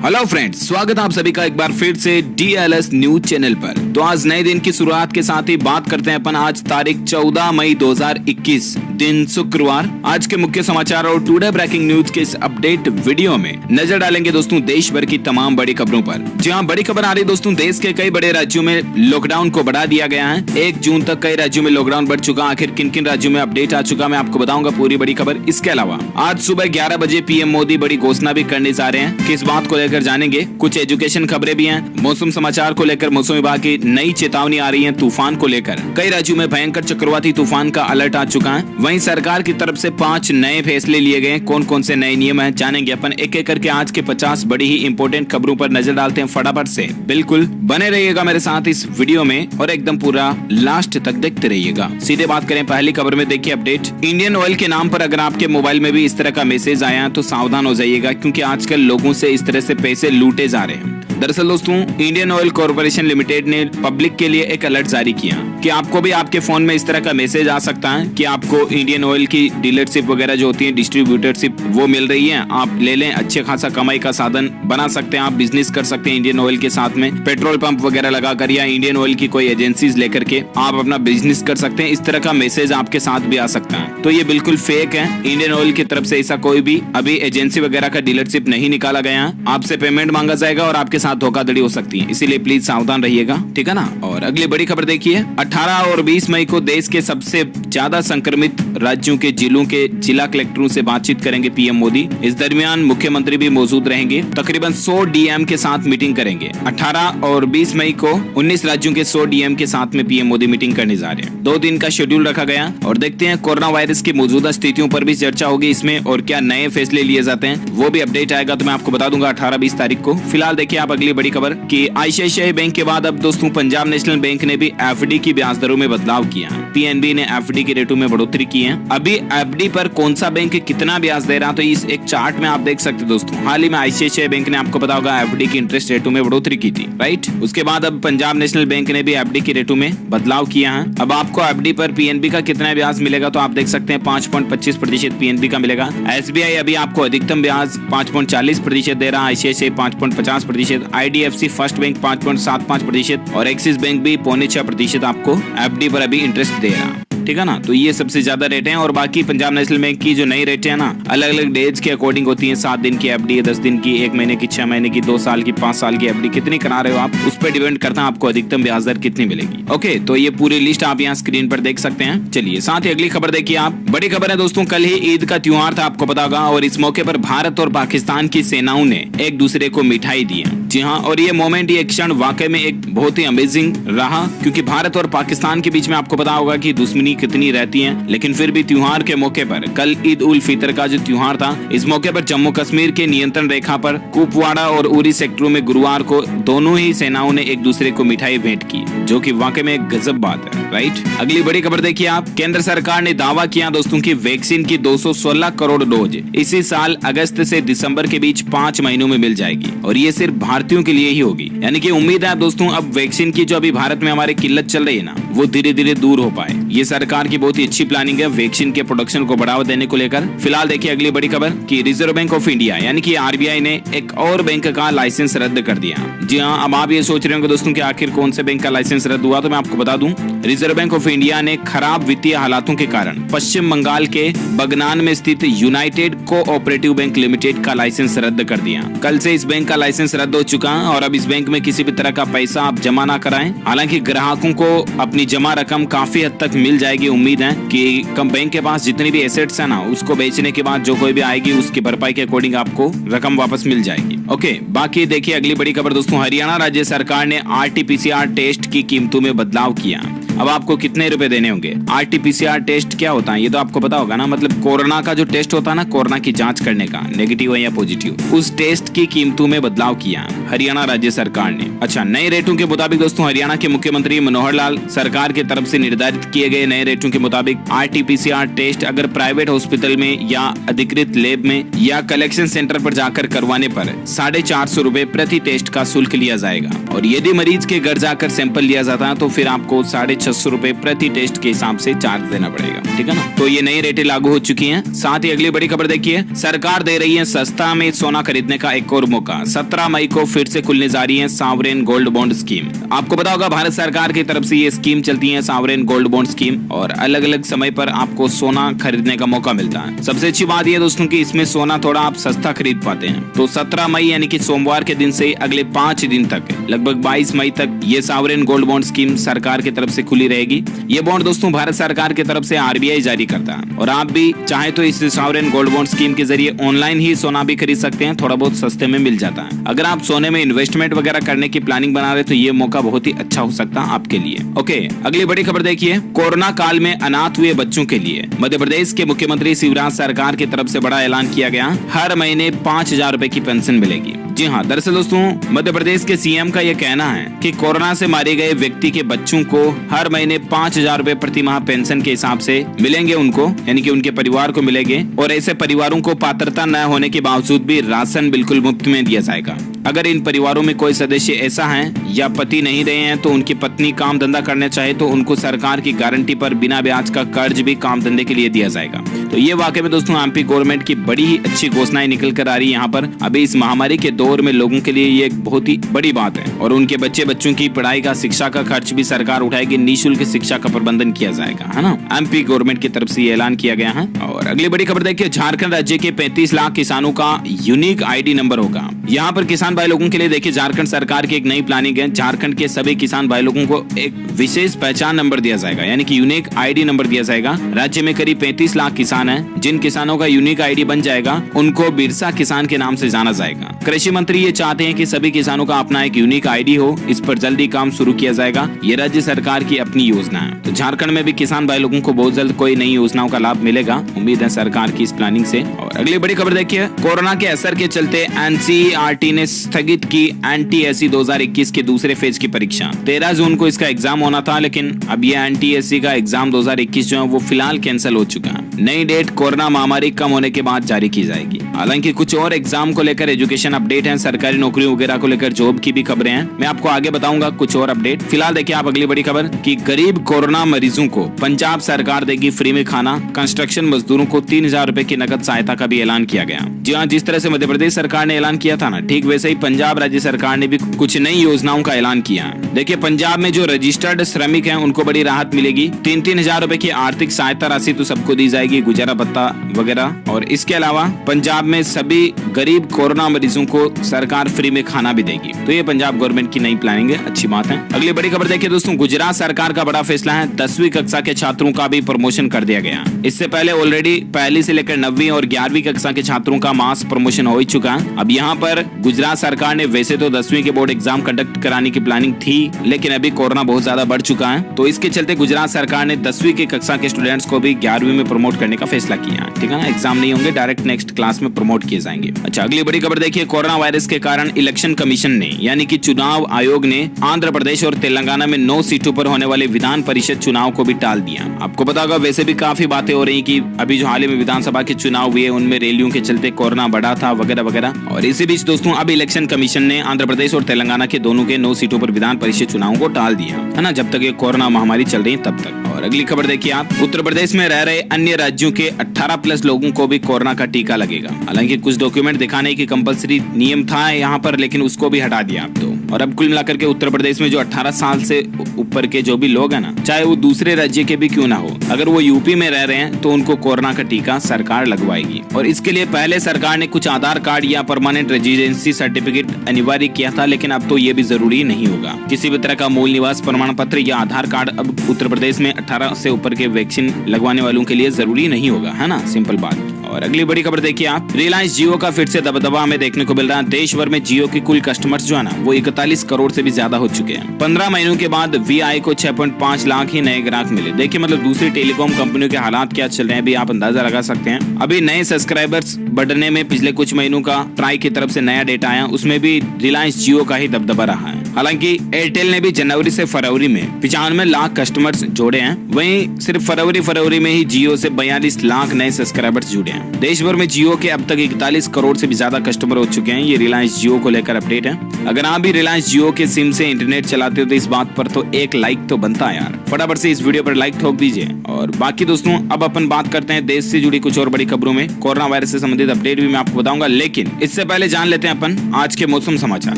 Hello friends, स्वागत है आप सभी का एक बार फिर से DLS न्यूज चैनल पर। तो आज नए दिन की शुरुआत के साथ ही बात करते हैं अपन आज तारीख 14 मई 2021 दिन शुक्रवार। आज के मुख्य समाचार और टुडे ब्रेकिंग न्यूज के इस अपडेट वीडियो में नजर डालेंगे दोस्तों देश भर की तमाम बड़ी खबरों पर। जी हाँ, बड़ी खबर आ रही दोस्तों, देश के कई बड़े राज्यों में लॉकडाउन को बढ़ा दिया गया है। 1 जून तक कई राज्यों में लॉकडाउन बढ़ चुका। आखिर किन किन राज्यों में अपडेट आ चुका मैं आपको बताऊंगा पूरी बड़ी खबर। इसके अलावा आज सुबह 11 बजे PM मोदी बड़ी घोषणा भी करने जा रहे हैं। किस बात को लेकर जानेंगे। कुछ एजुकेशन खबरें भी हैं। मौसम समाचार को लेकर मौसम विभाग की नई चेतावनी आ रही है तूफान को लेकर। कई राज्यों में भयंकर चक्रवाती तूफान का अलर्ट आ चुका है। वहीं सरकार की तरफ से 5 नए फैसले लिए गए। कौन कौन से नए नियम हैं जानेंगे अपन एक एक करके। आज के 50 बड़ी ही इंपॉर्टेंट खबरों पर नजर डालते हैं फटाफट से। बिल्कुल बने रहिएगा मेरे साथ इस वीडियो में और एकदम पूरा लास्ट तक देखते रहिएगा। सीधे बात करें पहली खबर में, देखिए अपडेट। इंडियन ऑयल के नाम पर अगर आपके मोबाइल में भी इस तरह का मैसेज आया तो सावधान हो जाइएगा, क्योंकि आजकल लोगों से इस तरह से पैसे लूटे जा रहे हैं। दरअसल दोस्तों इंडियन ऑयल कॉर्पोरेशन लिमिटेड ने पब्लिक के लिए एक अलर्ट जारी किया कि आपको भी आपके फोन में इस तरह का मैसेज आ सकता है कि आपको इंडियन ऑयल की डीलरशिप वगैरह जो होती है, डिस्ट्रीब्यूटरशिप, वो मिल रही है। आप ले लें, अच्छे खासा कमाई का साधन बना सकते हैं। आप बिजनेस कर सकते हैं इंडियन ऑयल के साथ में, पेट्रोल पंप वगैरह लगाकर या इंडियन ऑयल की कोई एजेंसीज लेकर के आप अपना बिजनेस कर सकते हैं। इस तरह का मैसेज आपके साथ भी आ सकता है। तो ये बिल्कुल फेक है। इंडियन ऑयल की तरफ से ऐसा कोई भी अभी एजेंसी वगैरह का डीलरशिप नहीं निकाला गया है। आपसे पेमेंट मांगा जाएगा और आपके साथ धोखाधड़ी हो सकती है, इसीलिए प्लीज सावधान रहिएगा, ठीक है ना। और अगली बड़ी खबर देखिए, 18 और 20 मई को देश के सबसे ज्यादा संक्रमित राज्यों के जिलों के जिला कलेक्टरों से बातचीत करेंगे PM मोदी। इस दरमियान मुख्यमंत्री भी मौजूद रहेंगे। तकरीबन 100 DM के साथ मीटिंग करेंगे। 18 और 20 मई को 19 राज्यों के 100 DM के साथ में PM मोदी मीटिंग करने जा रहे हैं। 2 दिन का शेड्यूल रखा गया और देखते हैं कोरोना वायरस की मौजूदा स्थितियों पर भी चर्चा होगी इसमें, और क्या नए फैसले लिए जाते हैं वो भी अपडेट आएगा तो मैं आपको बता दूंगा 18-20 तारीख को। फिलहाल देखिए आप अगली बड़ी खबर कि ICICI बैंक के बाद अब दोस्तों पंजाब नेशनल बैंक ने भी FD की ब्याज दरों में बदलाव किया। PNB ने FD के रेटों में बढ़ोतरी की है। अभी FD पर कौन सा बैंक कितना ब्याज दे रहा, तो इस एक चार्ट में आप देख सकते दोस्तों। हाल ही में ICICI बैंक ने, आपको पता होगा, FD की इंटरेस्ट रेटों में बढ़ोतरी की थी, राइट। उसके बाद अब पंजाब नेशनल बैंक ने भी FD के रेटों में बदलाव किया है। अब आपको FD पर PNB का कितना ब्याज मिलेगा तो आप देख सकते हैं 5.25% PNB का मिलेगा। SBI अभी आपको अधिकतम ब्याज 5.40% दे रहा है। ICICI 5.50%, IDFC फर्स्ट बैंक 5.75% और एक्सिस बैंक भी 5.6% आपको FD पर अभी इंटरेस्ट दे रहा, ठीक है ना। तो ये सबसे ज्यादा रेट हैं। और बाकी पंजाब नेशनल बैंक की जो नई रेट है ना, अलग अलग डेज के अकॉर्डिंग होती है। 7 दिन की FD, 10 दिन की, 1 महीने की, 6 महीने की, 2 साल की, 5 साल की FD कितनी करा रहे हो आप, उस पर डिपेंड करता है आपको अधिकतम ब्याज दर कितनी मिलेगी। ओके, तो ये पूरी लिस्ट आप यहाँ स्क्रीन पर देख सकते हैं। चलिए साथ ही अगली खबर देखिए आप। बड़ी खबर है दोस्तों, कल ही ईद का त्योहार था, आपको पता होगा, और इस मौके पर भारत और पाकिस्तान की सेनाओं ने एक दूसरे को मिठाई दी है। जी हाँ, और ये मोमेंट, ये क्षण वाकई में एक बहुत ही अमेजिंग रहा, क्योंकि भारत और पाकिस्तान के बीच में आपको पता होगा कि दुश्मनी कितनी रहती है, लेकिन फिर भी त्योहार के मौके पर, कल ईद उल फितर का जो त्योहार था, इस मौके पर जम्मू कश्मीर के नियंत्रण रेखा पर कुपवाड़ा और उरी सेक्टरों में गुरुवार को दोनों ही सेनाओं ने एक दूसरे को मिठाई भेंट की, जो कि वाकई में एक गजब बात है, राइट। अगली बड़ी खबर देखिए आप। केंद्र सरकार ने दावा किया दोस्तों की वैक्सीन की 216 करोड़ डोज इसी साल अगस्त से दिसंबर के बीच 5 महीनों में मिल जाएगी, और ये सिर्फ भारतीयों के लिए ही होगी। यानी कि उम्मीद है दोस्तों अब वैक्सीन की जो अभी भारत में हमारी किल्लत चल रही है ना, वो धीरे धीरे दूर हो पाए। ये सरकार की बहुत ही अच्छी प्लानिंग है वैक्सीन के प्रोडक्शन को बढ़ावा देने को लेकर। फिलहाल देखिए अगली बड़ी खबर कि रिजर्व बैंक ऑफ इंडिया यानी कि RBI ने एक और बैंक का लाइसेंस रद्द कर दिया। जी हाँ, अब आप ये सोच रहे होंगे दोस्तों कि आखिर कौन से बैंक का लाइसेंस रद्द हुआ, तो मैं आपको बता दूं, रिजर्व बैंक ऑफ इंडिया ने खराब वित्तीय हालातों के कारण पश्चिम बंगाल के बगनान में स्थित यूनाइटेड कोऑपरेटिव बैंक लिमिटेड का लाइसेंस रद्द कर दिया। कल से इस बैंक का लाइसेंस रद्द हो चुका है और अब इस बैंक में किसी भी तरह का पैसा आप जमा ना कराएं। हालांकि ग्राहकों को अपनी जमा रकम काफी हद तक मिल जाएगी। उम्मीद है कि बैंक के पास जितनी भी एसेट्स है ना, उसको बेचने के बाद जो कोई भी आएगी उसकी भरपाई के अकॉर्डिंग आपको रकम वापस मिल जाएगी। ओके, बाकी देखिए अगली बड़ी खबर दोस्तों, हरियाणा राज्य सरकार ने RT-PCR टेस्ट की कीमतों में बदलाव किया। अब आपको कितने रुपए देने होंगे। RT-PCR टेस्ट क्या होता है ये तो आपको पता होगा ना, मतलब कोरोना का जो टेस्ट होता है ना, कोरोना की जांच करने का, नेगेटिव है या पॉजिटिव, उस टेस्ट की कीमतों में बदलाव किया हरियाणा राज्य सरकार ने। अच्छा, नए रेटों के मुताबिक दोस्तों हरियाणा के मुख्यमंत्री मनोहर लाल सरकार की तरफ से निर्धारित किए गए नए रेटों के मुताबिक RT-PCR टेस्ट अगर प्राइवेट हॉस्पिटल में या अधिकृत लैब में या कलेक्शन सेंटर पर जाकर करवाने पर 450 रुपए प्रति टेस्ट का शुल्क लिया जाएगा, और यदि मरीज के घर जाकर सैंपल लिया जाता है तो फिर आपको 650 ₹600 प्रति टेस्ट के हिसाब से चार्ज देना पड़ेगा, ठीक है ना। तो ये नई रेटें लागू हो चुकी हैं। साथ ही अगली बड़ी खबर देखिए, सरकार दे रही है सस्ता में सोना खरीदने का एक और मौका। 17 मई को फिर से खुलने जा रही है सावरेन गोल्ड बॉन्ड स्कीम। आपको पता होगा भारत सरकार की तरफ से ये स्कीम चलती है, सावरेन गोल्ड बॉन्ड स्कीम, और अलग अलग समय पर आपको सोना खरीदने का मौका मिलता है। सबसे अच्छी बात यह दोस्तों कि इसमें सोना थोड़ा आप सस्ता खरीद पाते हैं। तो 17 मई यानी कि सोमवार के दिन से अगले 5 दिन तक, लगभग 22 मई तक ये सावरेन गोल्ड बॉन्ड स्कीम सरकार की तरफ से खुली रहेगी। ये बॉन्ड दोस्तों भारत सरकार की तरफ से आरबीआई जारी करता है, और आप भी चाहे तो इस सावरेन गोल्ड बॉन्ड स्कीम के जरिए ऑनलाइन ही सोना भी खरीद सकते हैं, थोड़ा बहुत सस्ते में मिल जाता है। अगर आप सोने में इन्वेस्टमेंट वगैरह करने की प्लानिंग बना रहे तो ये मौका बहुत ही अच्छा हो सकता है आपके लिए। ओके, अगली बड़ी खबर देखिए, कोरोना काल में अनाथ हुए बच्चों के लिए मध्य प्रदेश के मुख्यमंत्री शिवराज सरकार की तरफ से बड़ा ऐलान किया गया। हर महीने 5,000 रुपए की पेंशन मिलेगी। जी हाँ, दरअसल दोस्तों मध्य प्रदेश के सीएम का यह कहना है कि कोरोना से मारे गए व्यक्ति के बच्चों को हर महीने 5,000 रुपए प्रति माह पेंशन के हिसाब से मिलेंगे उनको, यानी कि उनके परिवार को मिलेंगे। और ऐसे परिवारों को पात्रता न होने के बावजूद भी राशन बिल्कुल मुफ्त में दिया जाएगा। अगर इन परिवारों में कोई सदस्य ऐसा है या पति नहीं रहे हैं तो उनकी पत्नी काम धंधा करना चाहे तो उनको सरकार की गारंटी पर बिना ब्याज का कर्ज भी काम धंधे के लिए दिया जाएगा। तो ये वाकई में दोस्तों एमपी गवर्नमेंट की बड़ी ही अच्छी घोषणाएं निकल कर आ रही है यहाँ पर। अभी इस महामारी के दौर में लोगों के लिए ये एक बहुत ही बड़ी बात है, और उनके बच्चों की पढ़ाई का, शिक्षा का खर्च भी सरकार उठाएगी। निःशुल्क शिक्षा का प्रबंधन किया जाएगा, है ना। एमपी गवर्नमेंट की तरफ से ये ऐलान किया गया है। और अगली बड़ी खबर देखिए, झारखंड राज्य के 35 लाख किसानों का यूनिक आईडी नंबर होगा। यहाँ पर किसान भाई लोगों के लिए देखिए झारखंड सरकार की एक नई प्लानिंग है। झारखंड के सभी किसान भाई लोगों को एक विशेष पहचान नंबर दिया जाएगा, यानी कि यूनिक आईडी नंबर दिया जाएगा। राज्य में करीब 35 लाख किसान हैं। जिन किसानों का यूनिक आईडी बन जाएगा उनको बिरसा किसान के नाम से जाना जाएगा। कृषि मंत्री ये चाहते हैं कि सभी किसानों का अपना एक यूनिक आईडी हो। इस पर जल्दी काम शुरू किया जाएगा। ये राज्य सरकार की अपनी योजना है। तो झारखंड में भी किसान भाई लोगों को बहुत जल्द कोई नई योजनाओं का लाभ मिलेगा, उम्मीद है सरकार की इस प्लानिंग से। और अगली बड़ी खबर देखिए, कोरोना के असर के चलते एनसीईआरटी ने स्थगित की एनटीएससी 2021 के दूसरे फेज की परीक्षा। 13 जून को इसका एग्जाम होना था, लेकिन अब ये एनटीएससी का एग्जाम 2021 जो है वो फिलहाल कैंसिल हो चुका है। नई डेट कोरोना महामारी कम होने के बाद जारी की जाएगी। हालांकि कुछ और एग्जाम को लेकर एजुकेशन अपडेट है, सरकारी नौकरियों वगैरह को लेकर जॉब की भी खबरें हैं, मैं आपको आगे बताऊंगा कुछ और अपडेट। फिलहाल देखिए आप अगली बड़ी खबर कि गरीब कोरोना मरीजों को पंजाब सरकार देगी फ्री में खाना। कंस्ट्रक्शन मजदूरों को 3,000 रुपए की नकद सहायता का भी ऐलान किया गया। जी हाँ, जिस तरह से मध्य प्रदेश सरकार ने ऐलान किया था ना, ठीक वैसे ही पंजाब राज्य सरकार ने भी कुछ नई योजनाओं का ऐलान किया है। देखिए पंजाब में जो रजिस्टर्ड श्रमिक हैं उनको बड़ी राहत मिलेगी। 3-3 हजार रुपए की आर्थिक सहायता राशि तो सबको दी जाएगी, गुजारा भत्ता वगैरह। और इसके अलावा पंजाब में सभी गरीब कोरोना मरीजों को सरकार फ्री में खाना भी देगी। तो ये पंजाब गवर्नमेंट की नई प्लानिंग है, अच्छी बात है। अगली बड़ी खबर देखिए दोस्तों, गुजरात सरकार का बड़ा फैसला है। 10वीं कक्षा के छात्रों का भी प्रमोशन कर दिया गया। इससे पहले ऑलरेडी पहली से लेकर 9वीं और 11वीं कक्षा के छात्रों का मास प्रमोशन हो ही चुका है। अब यहाँ पर गुजरात सरकार ने वैसे तो 10वीं के बोर्ड एग्जाम कंडक्ट कराने की प्लानिंग थी, लेकिन अभी कोरोना बहुत ज्यादा बढ़ चुका है, तो इसके चलते गुजरात सरकार ने 10वीं की कक्षा के स्टूडेंट्स को भी 11वीं में प्रमोट करने का फैसला किया है, ठीक है ना। एग्जाम नहीं होंगे, डायरेक्ट नेक्स्ट क्लास में प्रमोट किए जाएंगे। अच्छा, अगली बड़ी खबर देखिए, कोरोना वायरस के कारण इलेक्शन कमीशन ने यानी कि चुनाव आयोग ने आंध्र प्रदेश और तेलंगाना में 9 सीटों पर होने वाले विधान परिषद चुनाव को भी टाल दिया। आपको पता होगा वैसे भी काफी बातें हो रही कि अभी जो हाल ही में विधानसभा के चुनाव हुए उनमें रैलियों के चलते कोरोना बढ़ा था वगैरह वगैरह। और इसी बीच दोस्तों अब इलेक्शन कमीशन ने आंध्र प्रदेश और तेलंगाना के दोनों के 9 सीटों पर विधान परिषद चुनाव को टाल दिया है ना, जब तक ये कोरोना महामारी चल रही है तब तक। और अगली खबर देखिए आप, उत्तर प्रदेश में रह रहे अन्य राज्यों के 18+ लोगों को भी कोरोना का टीका लगेगा। हालांकि कुछ डॉक्यूमेंट दिखाने की कंपलसरी नियम था यहाँ पर, लेकिन उसको भी हटा दिया अब तो। और अब कुल मिलाकर के उत्तर प्रदेश में जो 18 साल से ऊपर के जो भी लोग हैं ना, चाहे वो दूसरे राज्य के भी क्यों ना हो, अगर वो यूपी में रह रहे हैं तो उनको कोरोना का टीका सरकार लगवाएगी। और इसके लिए पहले सरकार ने कुछ आधार कार्ड या परमानेंट रेजिडेंसी सर्टिफिकेट अनिवार्य किया था, लेकिन अब तो ये भी जरूरी नहीं होगा। किसी भी तरह का मूल निवास प्रमाण पत्र या आधार कार्ड अब उत्तर प्रदेश में 18 से ऊपर के वैक्सीन लगवाने वालों के लिए जरूरी नहीं होगा, है ना, सिंपल बात। और अगली बड़ी खबर देखिए आप, रिलायंस जियो का फिर से दबदबा हमें देखने को मिल रहा है। देश भर में जियो के कुल कस्टमर्स जो है ना वो 41 करोड़ से भी ज्यादा हो चुके हैं। 15 महीनों के बाद वीआई को 6.5 लाख ही नए ग्राहक मिले। देखिए मतलब दूसरी टेलीकॉम कंपनियों के हालात क्या चल रहे हैं, अभी आप अंदाजा लगा सकते हैं। अभी नए सब्सक्राइबर्स बढ़ने में पिछले कुछ महीनों का ट्राई की तरफ से नया डेटा आया, उसमें भी रिलायंस जियो का ही दबदबा रहा है। हालांकि एयरटेल ने भी जनवरी से फरवरी में 95 लाख कस्टमर्स जोड़े हैं। वहीं सिर्फ फरवरी में ही जियो से 42 लाख नए सब्सक्राइबर्स जुड़े हैं। देश भर में जियो के अब तक 41 करोड़ से भी ज्यादा कस्टमर हो चुके हैं। ये रिलायंस जियो को लेकर अपडेट है। अगर आप भी रिलायंस जियो के सिम से इंटरनेट चलाते हो तो इस बात पर तो एक लाइक तो बनता है यार। फटाफट से इस वीडियो पर लाइक ठोक दीजिए। और बाकी दोस्तों अब अपन बात करते हैं देश से जुड़ी कुछ और बड़ी खबरों में। कोरोना वायरस से संबंधित अपडेट भी मैं आपको बताऊंगा, लेकिन इससे पहले जान लेते हैं अपन आज के मौसम समाचार।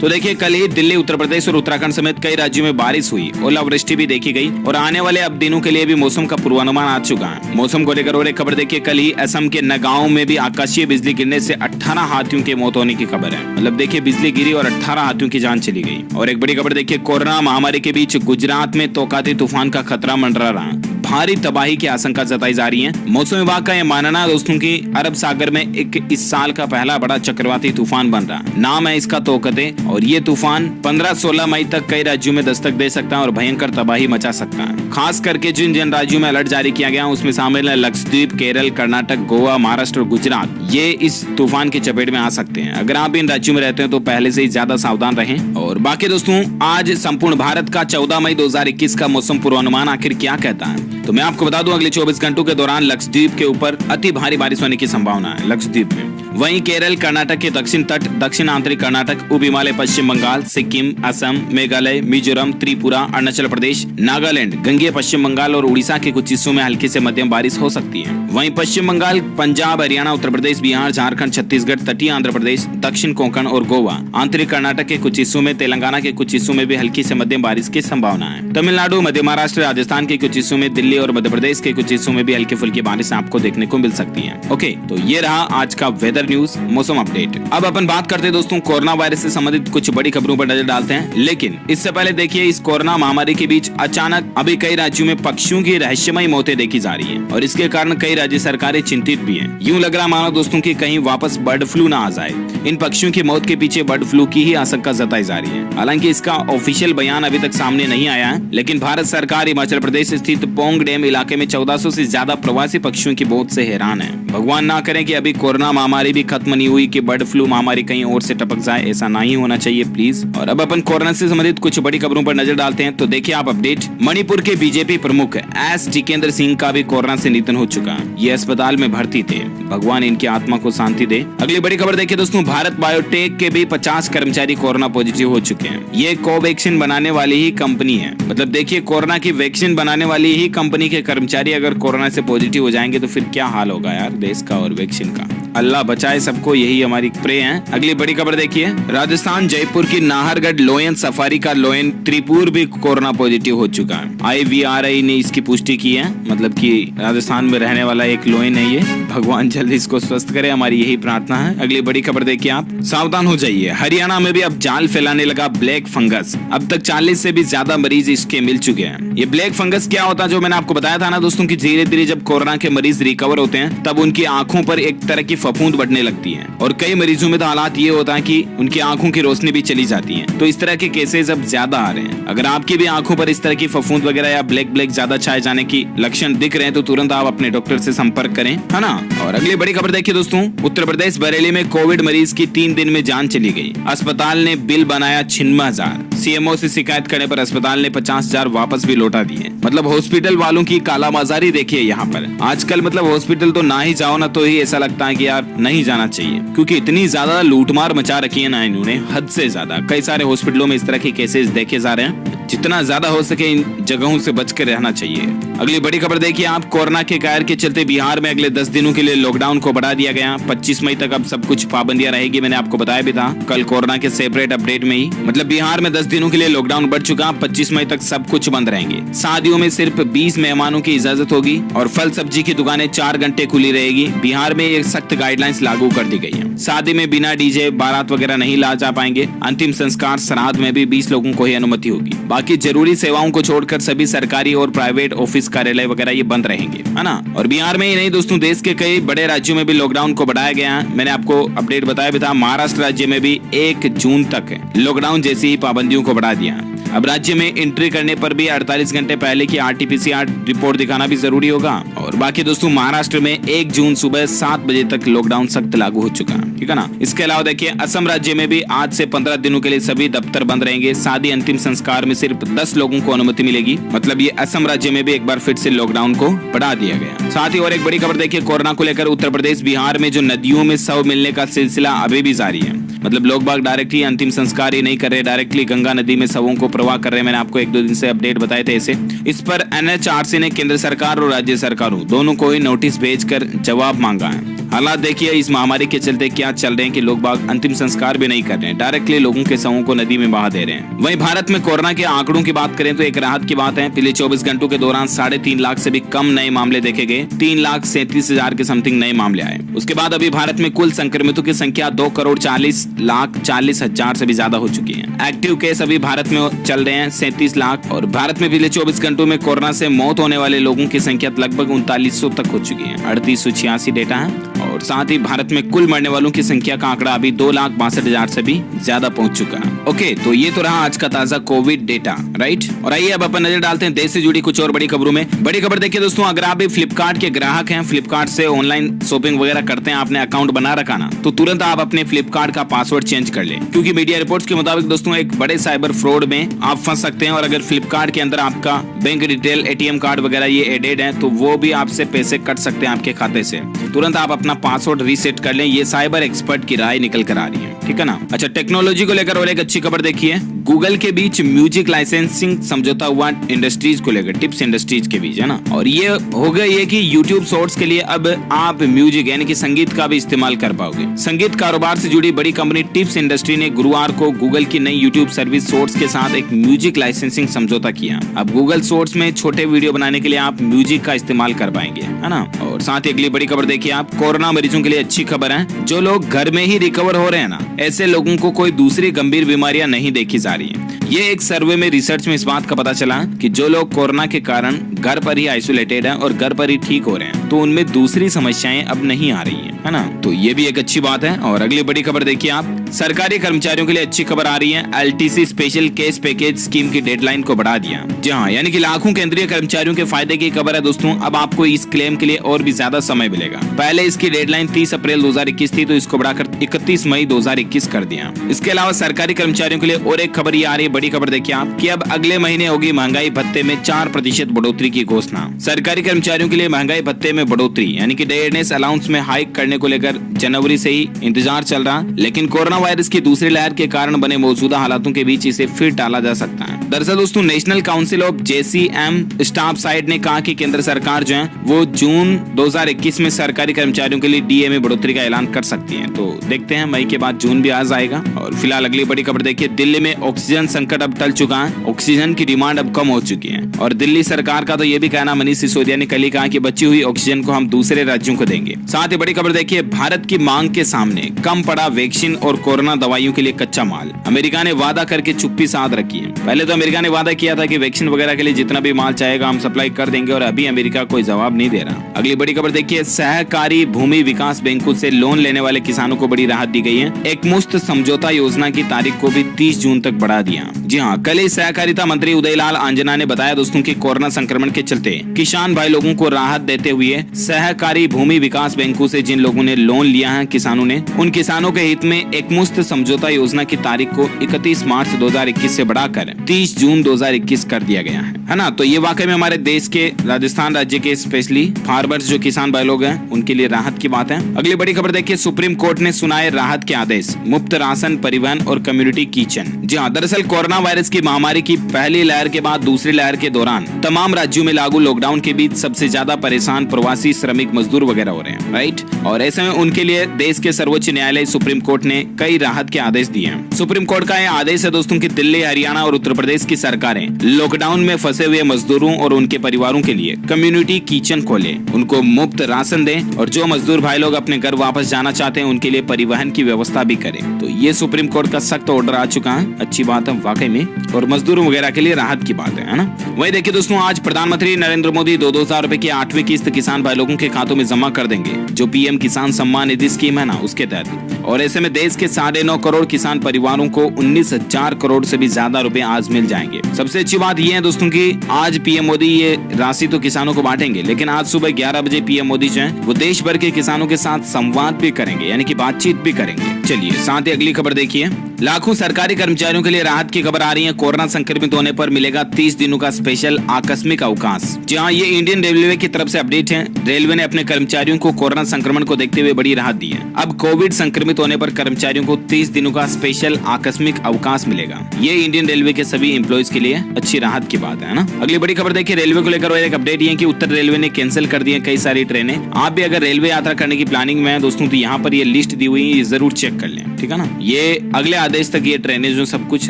तो देखिए, कल ही दिल्ली, उत्तर प्रदेश और उत्तराखंड समेत कई राज्यों में बारिश हुई, ओलावृष्टि भी देखी गई और आने वाले अब दिनों के लिए भी मौसम का पूर्वानुमान आ चुका है। मौसम को लेकर और एक खबर देखिए, कल ही असम के नगांव में भी आकाशीय बिजली गिरने से 18 हाथियों की मौत होने की खबर है। मतलब देखिए, बिजली गिरी और 18 हाथियों की जान चली गई। और एक बड़ी खबर देखिए, कोरोना महामारी के बीच गुजरात में तोकाती तूफान का खतरा मंडरा रहा। भारी तबाही की आशंका जताई जा रही है। मौसम विभाग का यह मानना है दोस्तों की अरब सागर में एक इस साल का पहला बड़ा चक्रवाती तूफान बन रहा है। नाम है इसका तोकते और ये तूफान 15-16 मई तक कई राज्यों में दस्तक दे सकता है और भयंकर तबाही मचा सकता है। खास करके जिन राज्यों में अलर्ट जारी किया गया उसमें शामिल है लक्षद्वीप, केरल, कर्नाटक, गोवा, महाराष्ट्र और गुजरात। ये इस तूफान की चपेट में आ सकते हैं। अगर आप इन राज्यों में रहते हैं तो पहले से ही ज्यादा सावधान रहें। और बाकी दोस्तों, आज संपूर्ण भारत का 14 मई 2021 का मौसम पूर्वानुमान आखिर क्या कहता है, तो मैं आपको बता दूं, अगले 24 घंटों के दौरान लक्षद्वीप के ऊपर अति भारी बारिश होने की संभावना है। लक्षद्वीप में वहीं केरल, कर्नाटक के दक्षिण तट, दक्षिण आंतरिक कर्नाटक, उप हिमालय, पश्चिम बंगाल, सिक्किम, असम, मेघालय, मिजोरम, त्रिपुरा, अरुणाचल प्रदेश, नागालैंड, गंगेय पश्चिम बंगाल और उड़ीसा के कुछ हिस्सों में हल्की से मध्यम बारिश हो सकती है। वहीं पश्चिम बंगाल, पंजाब, हरियाणा, उत्तर प्रदेश, बिहार, झारखंड, छत्तीसगढ़, तटीय आंध्र प्रदेश, दक्षिण कोंकण और गोवा, आंतरिक कर्नाटक के कुछ हिस्सों में, तेलंगाना के कुछ हिस्सों में भी हल्की से मध्यम बारिश की संभावना है। तमिलनाडु, मध्य महाराष्ट्र, राजस्थान के कुछ हिस्सों में, दिल्ली और मध्य प्रदेश के कुछ हिस्सों में भी हल्की फुल्की बारिश आपको देखने को मिल सकती है। ओके, तो ये रहा आज का वेदर न्यूज, मौसम अपडेट। अब अपन बात करते हैं दोस्तों कोरोना वायरस से संबंधित कुछ बड़ी खबरों पर नजर डालते हैं। लेकिन इससे पहले देखिए, इस कोरोना महामारी के बीच अचानक अभी कई राज्यों में पक्षियों की रहस्यमयी मौतें देखी जा रही हैं और इसके कारण कई राज्य सरकारें चिंतित भी हैं। यूं लग रहा मानो दोस्तों कि कहीं वापस बर्ड फ्लू ना आ जाए। इन पक्षियों की मौत के पीछे बर्ड फ्लू की ही आशंका जताई जा रही है। हालांकि इसका ऑफिशियल बयान अभी तक सामने नहीं आया है, लेकिन भारत सरकार हिमाचल प्रदेश स्थित पोंग डैम इलाके में 1400 से ज्यादा प्रवासी पक्षियों की मौत से हैरान है। भगवान ना करें कि अभी कोरोना महामारी भी खत्म नहीं हुई कि बर्ड फ्लू महामारी कहीं और से टपक जाए, ऐसा नहीं होना चाहिए प्लीज। और अब अपन कोरोना से संबंधित कुछ बड़ी खबरों पर नजर डालते हैं। तो देखिए आप अपडेट, मणिपुर के बीजेपी प्रमुख एस जितेंद्र सिंह का भी कोरोना से निधन हो चुका। ये अस्पताल में भर्ती थे, भगवान इनकी आत्मा को शांति दे। अगली बड़ी खबर देखिए दोस्तों, भारत बायोटेक के भी 50 कर्मचारी कोरोना पॉजिटिव हो चुके हैं। ये कोवैक्सीन बनाने वाली ही कंपनी है। मतलब देखिए, कोरोना की वैक्सीन बनाने वाली ही कंपनी के कर्मचारी अगर कोरोना से पॉजिटिव हो जाएंगे तो फिर क्या हाल होगा यार देश का और वैक्सीन का। अल्लाह बचाए सबको, यही हमारी प्रे है। अगली बड़ी खबर देखिए, राजस्थान जयपुर की नाहरगढ़ लोयन सफारी का लोयन त्रिपुर भी कोरोना पॉजिटिव हो चुका है। IVRI ने इसकी पुष्टि की है। मतलब कि राजस्थान में रहने वाला एक लोयन है ये। भगवान जल्दी इसको स्वस्थ करे, हमारी यही प्रार्थना है। अगली बड़ी खबर देखिए आप, सावधान हो जाइए, हरियाणा में भी अब जाल फैलाने लगा ब्लैक फंगस। अब तक 40 से भी ज्यादा मरीज इसके मिल चुके हैं। ये ब्लैक फंगस क्या होता है, जो मैंने आपको बताया था ना दोस्तों की धीरे धीरे जब कोरोना के मरीज रिकवर होते हैं तब उनकी आंखों पर एक तरह की फफूंद बढ़ने लगती है और कई मरीजों में तो हालात ये होता है कि उनकी आंखों की रोशनी भी चली जाती है। तो इस तरह के केसेस अब ज्यादा आ रहे हैं। अगर आपकी भी आंखों पर इस तरह की फफूंद वगैरह या ब्लैक ज्यादा छाए जाने की लक्षण दिख रहे हैं तो तुरंत आप अपने डॉक्टर से संपर्क करें, है ना। और अगली बड़ी खबर देखिए दोस्तों, उत्तर प्रदेश बरेली में कोविड मरीज की 3 दिन में जान चली गई। अस्पताल ने बिल बनाया 96,000। CMO से शिकायत करने पर अस्पताल ने 50,000 वापस भी लौटा दिए। मतलब हॉस्पिटल वालों की कालाबाजारी देखिए यहाँ पर। आजकल मतलब हॉस्पिटल तो ना ही जाओ ना तो ही ऐसा लगता है कि यार नहीं जाना चाहिए, क्योंकि इतनी ज्यादा लूटमार मचा रखी है ना इन्होंने, हद से ज्यादा। कई सारे हॉस्पिटलों में इस तरह के केसेस देखे जा रहे हैं। जितना ज्यादा हो सके इन जगहों से बच कर रहना चाहिए। अगली बड़ी खबर देखिए आप, कोरोना के कहर के चलते बिहार में अगले 10 दिनों के लिए लॉकडाउन को बढ़ा दिया गया। 25 मई तक अब सब कुछ पाबंदियां रहेगी। मैंने आपको बताया भी था कल कोरोना के सेपरेट अपडेट में ही। मतलब बिहार में 10 दिनों के लिए लॉकडाउन बढ़ चुका। 25 मई तक सब कुछ बंद रहेंगे। शादियों में सिर्फ 20 मेहमानों की इजाजत होगी और फल सब्जी की दुकानें 4 घंटे खुली रहेगी। बिहार में ये सख्त गाइडलाइंस लागू कर दी गई है। शादी में बिना डीजे बारात वगैरह नहीं ला जा पाएंगे। अंतिम संस्कार श्राद्ध में भी 20 लोगों को ही अनुमति होगी। बाकी जरूरी सेवाओं को छोड़कर सभी सरकारी और प्राइवेट ऑफिस कार्यालय वगैरह ये बंद रहेंगे, है ना। और बिहार में ही नहीं दोस्तों, देश के कई बड़े राज्यों में भी लॉकडाउन को बढ़ाया गया है। मैंने आपको अपडेट बताया भी था। महाराष्ट्र राज्य में भी 1 जून तक लॉकडाउन जैसी ही पाबंदियों को बढ़ा दिया। अब राज्य में एंट्री करने पर भी 48 घंटे पहले की RT-PCR रिपोर्ट दिखाना भी जरूरी होगा। और बाकी दोस्तों महाराष्ट्र में 1 जून सुबह 7 बजे तक लॉकडाउन सख्त लागू हो चुका है, ठीक है ना। इसके अलावा देखिए असम राज्य में भी आज से 15 दिनों के लिए सभी दफ्तर बंद रहेंगे। शादी अंतिम संस्कार में सिर्फ 10 लोगों को अनुमति मिलेगी। मतलब ये असम राज्य में भी एक बार फिर से लॉकडाउन को बढ़ा दिया गया। साथ ही और एक बड़ी खबर देखिए कोरोना को लेकर उत्तर प्रदेश बिहार में जो नदियों में शव मिलने का सिलसिला अभी भी जारी है। मतलब लोग बाग डायरेक्टली अंतिम संस्कार ही नहीं कर रहे, डायरेक्टली गंगा नदी में शवों को प्रवाह कर रहे हैं। मैंने आपको 1-2 दिन से अपडेट बताए थे ऐसे। इस पर NHRC ने केंद्र सरकार और राज्य सरकारों दोनों को ही नोटिस भेजकर जवाब मांगा है। हालात देखिए इस महामारी के चलते क्या चल रहे हैं कि लोग बाग अंतिम संस्कार भी नहीं कर रहे हैं, डायरेक्टली लोगों के शवों को नदी में बहा दे रहे हैं। वहीं भारत में कोरोना के आंकड़ों की बात करें तो एक राहत की बात है। पिछले 24 घंटों के दौरान 3.5 लाख से भी कम नए मामले देखे गए। 3,37,000 के समथिंग नए मामले आए। उसके बाद अभी भारत में कुल संक्रमितों की संख्या 2,40,40,000 से भी ज्यादा हो चुकी है। एक्टिव केस अभी भारत में चल रहे हैं 37 लाख। और भारत में पिछले 24 घंटों में कोरोना से मौत होने वाले लोगों की संख्या लगभग 3900 तक हो चुकी है। 3886 डेटा है। और साथ ही भारत में कुल मरने वालों की संख्या का आंकड़ा अभी 2,62,000 से भी ज्यादा पहुंच चुका है। ओके, तो ये तो रहा आज का ताजा कोविड डेटा, राइट। और आइए अब अपन नजर डालते हैं देश से जुड़ी कुछ और बड़ी खबरों में। बड़ी खबर देखिए दोस्तों, अगर आप भी फ्लिपकार्ट के ग्राहक हैं, फ्लिपकार्ट से ऑनलाइन शॉपिंग वगैरह करते हैं, आपने अकाउंट बना रखा ना, तो तुरंत आप अपने फ्लिपकार्ट का पासवर्ड चेंज कर लें। क्योंकि मीडिया रिपोर्ट्स के मुताबिक दोस्तों एक बड़े साइबर फ्रॉड में आप फंस सकते हैं। और अगर फ्लिपकार्ट के अंदर आपका बैंक डिटेल, ATM कार्ड वगैरह ये एडेड है तो वो भी आपसे पैसे कट सकते हैं आपके खाते से। तुरंत आप अपना पासवर्ड रीसेट कर लें, ये साइबर एक्सपर्ट की राय निकल कर आ रही है, ठीक है ना। अच्छा, टेक्नोलॉजी को लेकर और एक अच्छी खबर देखिए, गूगल के बीच म्यूजिक लाइसेंसिंग समझौता हुआ इंडस्ट्रीज को लेकर, टिप्स इंडस्ट्रीज के बीच, है ना। और ये हो गया ये कि यूट्यूब शॉर्ट्स के लिए अब आप म्यूजिक यानी कि संगीत का भी इस्तेमाल कर पाओगे। संगीत कारोबार से जुड़ी बड़ी कंपनी टिप्स इंडस्ट्री ने गुरुवार को गूगल की नई यूट्यूब सर्विस शॉर्ट्स के साथ एक म्यूजिक लाइसेंसिंग समझौता किया। अब गूगल शॉर्ट्स में छोटे वीडियो बनाने के लिए आप म्यूजिक का इस्तेमाल कर पाएंगे, है ना। और साथ ही अगली बड़ी खबर देखिए आप, कोरोना मरीजों के लिए अच्छी खबर है। जो लोग घर में ही रिकवर हो रहे हैं ना, ऐसे लोगों को कोई दूसरी गंभीर बीमारियां नहीं देखी जा रही है। ये एक सर्वे में रिसर्च में इस बात का पता चला कि जो लोग कोरोना के कारण घर पर ही आइसोलेटेड हैं और घर पर ही ठीक हो रहे हैं, तो उनमें दूसरी समस्याएं अब नहीं आ रही हैं, है ना। तो ये भी एक अच्छी बात है। और अगली बड़ी खबर देखिए आप, सरकारी कर्मचारियों के लिए अच्छी खबर आ रही है। LTC special case package scheme की डेडलाइन को बढ़ा दिया। जी हाँ, यानी कि लाखों केंद्रीय कर्मचारियों के फायदे की खबर है दोस्तों। अब आपको इस क्लेम के लिए और भी ज्यादा समय मिलेगा। पहले इसकी डेडलाइन 30 अप्रैल 2021 थी, तो इसको बढ़ाकर 31 मई 2021 कर दिया। इसके अलावा सरकारी कर्मचारियों के लिए और एक खबर ये आ रही है, बड़ी खबर देखिए आप, कि अब अगले महीने होगी महंगाई भत्ते में 4% बढ़ोतरी की घोषणा। सरकारी कर्मचारियों के लिए महंगाई भत्ते में बढ़ोतरी यानी कि डेयरनेस अलाउंस में हाइक करने को लेकर जनवरी से ही इंतजार चल रहा, लेकिन कोरोना वायरस की दूसरी लहर के कारण बने मौजूदा हालातों के बीच इसे फिर टाला जा सकता है। दरअसल दोस्तों national council of JCM staff side ने कहा कि केंद्र सरकार जो है वो जून 2021 में सरकारी कर्मचारियों के लिए DA में बढ़ोतरी का ऐलान कर सकती है। तो देखते हैं मई के बाद जून भी आ जाएगा। और फिलहाल अगली बड़ी खबर देखिए, दिल्ली में ऑक्सीजन संकट अब टल चुका है। ऑक्सीजन की डिमांड अब कम हो चुकी है। और दिल्ली सरकार का तो ये भी कहना, मनीष सिसोदिया ने कल ही कहा कि बची हुई ऑक्सीजन को हम दूसरे राज्यों को देंगे। साथ ही बड़ी खबर देखिए, भारत की मांग के सामने कम पड़ा वैक्सीन और कोरोना दवाइयों के लिए कच्चा माल। अमेरिका ने वादा करके चुप्पी साध रखी है। पहले तो अमेरिका ने वादा किया था कि वैक्सीन वगैरह के लिए जितना भी माल चाहेगा हम सप्लाई कर देंगे, और अभी अमेरिका कोई जवाब नहीं दे रहा। अगली बड़ी खबर देखिए, सहकारी भूमि विकास बैंकों से लोन लेने वाले किसानों को बड़ी राहत दी गई है। एक मुश्त समझौता योजना की तारीख को भी 30 जून तक बढ़ा दिया। जी हाँ, कल ही सहकारिता मंत्री उदयलाल आंजना ने बताया दोस्तों कि कोरोना संक्रमण के चलते किसान भाई लोगों को राहत देते हुए सहकारी भूमि विकास बैंकों से जिन लोगों ने लोन लिया है किसानों ने, उन किसानों के हित में एक मुश्त समझौता योजना की तारीख को 31 मार्च 2021 से बढ़ाकर 30 जून 2021 कर दिया गया है ना। तो ये वाकई में हमारे देश के राजस्थान राज्य के स्पेशली फार्मर्स जो किसान भाई लोग हैं उनके लिए राहत की बात है। अगली बड़ी खबर देखिए, सुप्रीम कोर्ट ने सुनाए राहत के आदेश, मुफ्त राशन, परिवहन और कम्युनिटी किचन। जी हाँ, दरअसल कोरोना वायरस की महामारी की पहली लहर के बाद दूसरी लहर के दौरान तमाम राज्यों में लागू लॉकडाउन के बीच सबसे ज्यादा परेशान प्रवासी श्रमिक मजदूर वगैरह हो रहे हैं, राइट। और ऐसे में उनके लिए देश के सर्वोच्च न्यायालय सुप्रीम कोर्ट ने कई राहत के आदेश दिए हैं। सुप्रीम कोर्ट का यह आदेश है दोस्तों कि दिल्ली, हरियाणा और उत्तर प्रदेश की सरकारें लॉकडाउन में फंसे हुए मजदूरों और उनके परिवारों के लिए कम्युनिटी किचन खोले, उनको मुफ्त राशन दें, और जो मजदूर भाई लोग अपने घर वापस जाना चाहते हैं उनके लिए परिवहन की व्यवस्था भी करें। तो ये सुप्रीम कोर्ट का सख्त ऑर्डर आ चुका है, अच्छी बात है वाकई में, और मजदूरों वगैरह के लिए राहत की बात है ना। वही देखिए दोस्तों, आज प्रधानमंत्री नरेंद्र मोदी 2-2 हजार रुपए की 8वीं किस्त किसान भाई लोगों के खातों में जमा कर देंगे, जो PM किसान सम्मान निधि स्कीम है ना उसके तहत। और ऐसे में देश के 9.5 करोड़ किसान परिवारों को 19,000 करोड़ से भी ज्यादा रुपए आज मिल जाएंगे। सबसे अच्छी बात यह है दोस्तों कि आज पीएम मोदी ये राशि तो किसानों को बांटेंगे, लेकिन आज सुबह 11 बजे पीएम मोदी जो है वो देश भर के किसानों के साथ संवाद भी करेंगे, यानी कि बातचीत भी करेंगे। चलिए साथ ही अगली खबर देखिए। लाखों सरकारी कर्मचारियों के लिए राहत की खबर आ रही है। कोरोना संक्रमित होने पर मिलेगा 30 दिनों का स्पेशल आकस्मिक अवकाश। जी हाँ, ये इंडियन रेलवे की तरफ से अपडेट है। रेलवे ने अपने कर्मचारियों को कोरोना संक्रमण को देखते हुए बड़ी राहत दी है। अब कोविड संक्रमित होने पर कर्मचारियों को 30 दिनों का स्पेशल आकस्मिक अवकाश मिलेगा। ये इंडियन रेलवे के सभी एम्प्लॉइज के लिए अच्छी राहत की बात है ना। अगली बड़ी खबर देखिए। रेलवे को लेकर एक अपडेट ये है कि उत्तर रेलवे ने कैंसिल कर दी है कई सारी ट्रेनें। आप भी अगर रेलवे यात्रा करने की प्लानिंग में है दोस्तों, तो यहाँ पर ये लिस्ट दी हुई है, ये जरूर चेक कर लें, ठीक है ना। ये अगले आदेश तक ये ट्रेनें जो सब कुछ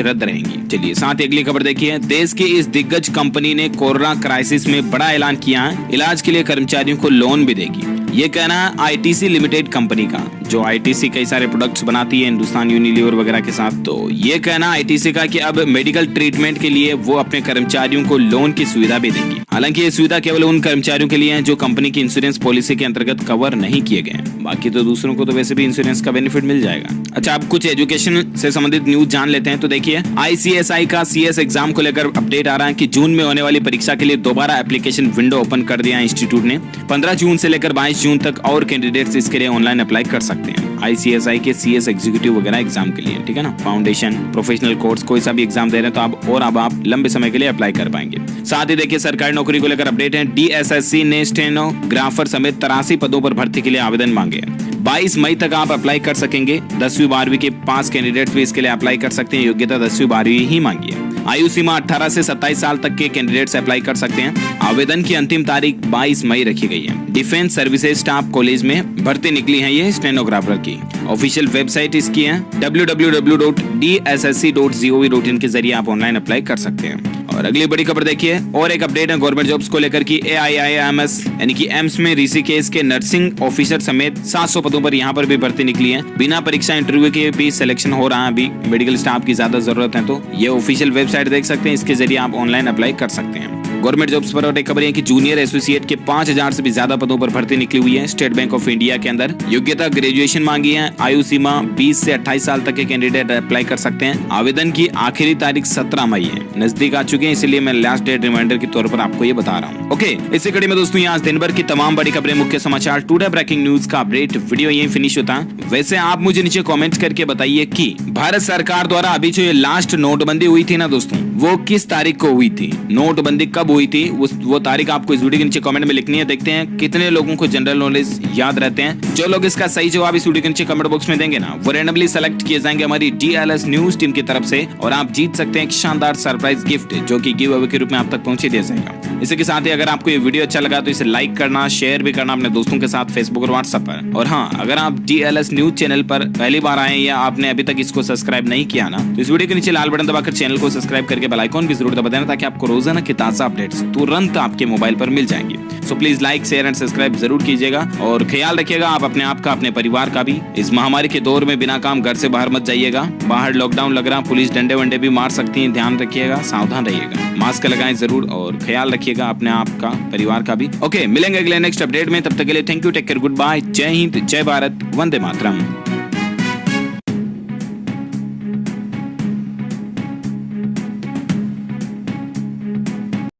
रद्द रहेंगी। चलिए साथ ही अगली खबर देखिए। देश की इस दिग्गज कंपनी ने कोरोना क्राइसिस में बड़ा ऐलान किया है। इलाज के लिए कर्मचारियों को लोन भी देगी। ये कहना है आईटीसी लिमिटेड कंपनी का, जो आईटीसी कई सारे प्रोडक्ट्स बनाती है हिंदुस्तान यूनिलीवर वगैरह के साथ। तो ये कहना आईटीसी का कि अब मेडिकल ट्रीटमेंट के लिए वो अपने कर्मचारियों को लोन की सुविधा भी देंगी। हालांकि ये सुविधा केवल उन कर्मचारियों के लिए है जो कंपनी की इंश्योरेंस पॉलिसी के अंतर्गत कवर नहीं किए गए। बाकी तो दूसरों को तो वैसे भी इंश्योरेंस का बेनिफिट मिल जाएगा। अच्छा, अब कुछ एजुकेशन से संबंधित न्यूज जान लेते हैं। तो देखिए, आईसीएसआई का सीएस एग्जाम को लेकर अपडेट आ रहा है कि जून में होने वाली परीक्षा के लिए दोबारा एप्लीकेशन विंडो ओपन कर दिया है इंस्टीट्यूट ने। 15 जून से लेकर 22 जून तक और कैंडिडेट्स इसके लिए ऑनलाइन अप्लाई कर सकते हैं। आईसीएसआई के सीएस एग्जीक्यूटिव वगैरह एग्जाम के लिए, ठीक है ना। फाउंडेशन, प्रोफेशनल कोर्स, कोई सा भी एग्जाम दे रहे हैं तो अब आप लंबे समय के लिए अप्लाई कर पाएंगे। साथ ही देखिए, सरकारी नौकरी को लेकर अपडेट है। डीएसएससी ने स्टेनोग्राफर समेत 83 पदों पर भर्ती के लिए आवेदन मांगे हैं। 22 मई तक आप अप्लाई कर सकेंगे। 10वीं 12वीं के पास कैंडिडेट्स भी इसके लिए अप्लाई कर सकते हैं। योग्यता 10वीं 12वीं ही मांगी है। आयु सीमा 18 से 27 साल तक के कैंडिडेट्स अप्लाई कर सकते हैं। आवेदन की अंतिम तारीख 22 मई रखी गई है। डिफेंस सर्विसेज स्टाफ कॉलेज में भर्ती निकली है ये स्टेनोग्राफर की। ऑफिशियल वेबसाइट इसकी है www.dssc.gov.in के जरिए आप ऑनलाइन अप्लाई कर सकते हैं। और अगली बड़ी खबर देखिए, और एक अपडेट है गवर्नमेंट जॉब्स को लेकर की। AIIMS यानी कि एम्स में ऋषिकेश के नर्सिंग ऑफिसर समेत 700 पदों पर यहाँ पर भी भर्ती निकली है। बिना परीक्षा इंटरव्यू के भी सिलेक्शन हो रहा है। अभी मेडिकल स्टाफ की ज्यादा जरूरत है, तो ये ऑफिशियल वेबसाइट देख सकते हैं। इसके जरिए आप ऑनलाइन अप्लाई कर सकते हैं। गवर्नमेंट जॉब्स पर और एक खबर है कि जूनियर एसोसिएट के 5000 से भी ज्यादा पदों पर भर्ती निकली हुई है स्टेट बैंक ऑफ इंडिया के अंदर। योग्यता ग्रेजुएशन मांगी है। आयु सीमा 20 से 28 साल तक के कैंडिडेट अप्लाई कर सकते हैं। आवेदन की आखिरी तारीख 17 मई है। नजदीक आ चुके हैं, इसलिए मैं लास्ट डेट रिमाइंडर के तौर पर आपको ये बता रहा हूँ। ओके, इसी कड़ी में दोस्तों आज दिन भर की तमाम बड़ी खबरें, मुख्य समाचार, टुडे ब्रेकिंग न्यूज का अपडेट वीडियो यही फिनिश होता है। वैसे आप मुझे नीचे कॉमेंट करके बताइए कि भारत सरकार द्वारा अभी जो ये लास्ट नोटबंदी हुई थी ना दोस्तों, वो किस तारीख को हुई थी? नोटबंदी कब हुई थी वो तारीख आपको इस वीडियो के नीचे कमेंट में लिखनी है। देखते हैं कितने लोगों को जनरल नॉलेज याद रहते हैं। जो लोग इसका सही जवाब इस वीडियो के नीचे कमेंट बॉक्स में देंगे ना, वो रैंडमली सेलेक्ट किए जाएंगे हमारी DLS न्यूज टीम की तरफ से, और आप जीत सकते हैं एक शानदार सरप्राइज गिफ्ट जो कि गिव अवे के रूप में आप तक पहुंचे दिया जाएगा। इसी के साथ ही अगर आपको ये वीडियो अच्छा लगा तो इसे लाइक करना, शेयर भी करना अपने दोस्तों के साथ फेसबुक और व्हाट्सएप पर। और हाँ, अगर आप DLS न्यूज चैनल पर पहली बार आए या आपने अभी तक इसको सब्सक्राइब नहीं किया ना, तो इस वीडियो के नीचे लाल बटन दबाकर चैनल को सब्सक्राइब करके बेल आइकन भी जरूर दबा देना, ताकि आपको रोजाना की ताजा अपडेट्स तुरंत आपके मोबाइल पर मिल जाएंगे। So please like, share and subscribe जरूर कीजिएगा। और ख्याल रखिएगा आप अपने आप का, अपने परिवार का भी। इस महामारी के दौर में बिना काम घर से बाहर मत जाइएगा। बाहर लॉकडाउन लग रहा, पुलिस डंडे वंडे भी मार सकती है। ध्यान रखिएगा, सावधान रहिएगा, मास्क लगाएं जरूर, और ख्याल रखिएगा अपने आप का, परिवार का भी। ओके, मिलेंगे अगले नेक्स्ट अपडेट में। तब तक के लिए thank you, take care, goodbye, जय हिंद, जय भारत, वंदे मातरम।